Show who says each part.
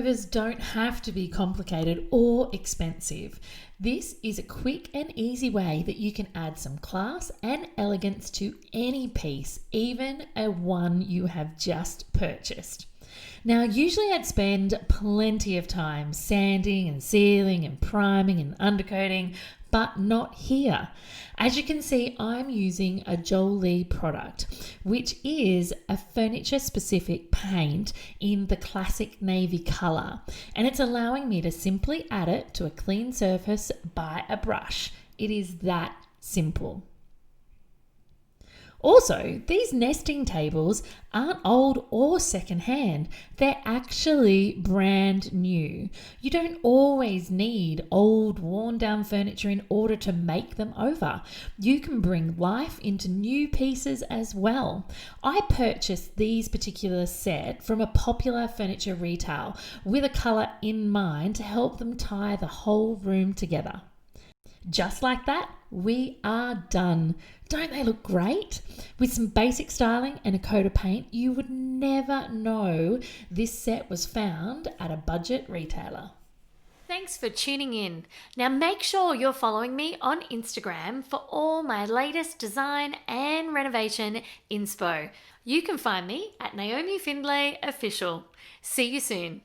Speaker 1: makeovers don't have to be complicated or expensive. This is a quick and easy way that you can add some class and elegance to any piece, even a one you have just purchased. Now, usually I'd spend plenty of time sanding and sealing and priming and undercoating, but not here. As you can see, I'm using a Jolie product, which is a furniture specific paint in the classic navy color, and it's allowing me to simply add it to a clean surface by a brush. It is that simple. Also, these nesting tables aren't old or secondhand. They're actually brand new. You don't always need old, worn down furniture in order to make them over. You can bring life into new pieces as well. I purchased these particular set from a popular furniture retail with a colour in mind to help them tie the whole room together. Just like that, we are done. Don't they look great? With some basic styling and a coat of paint, you would never know this set was found at a budget retailer.
Speaker 2: Thanks for tuning in. Now make sure you're following me on Instagram for all my latest design and renovation inspo. You can find me at Naomi Findlay Official. See you soon.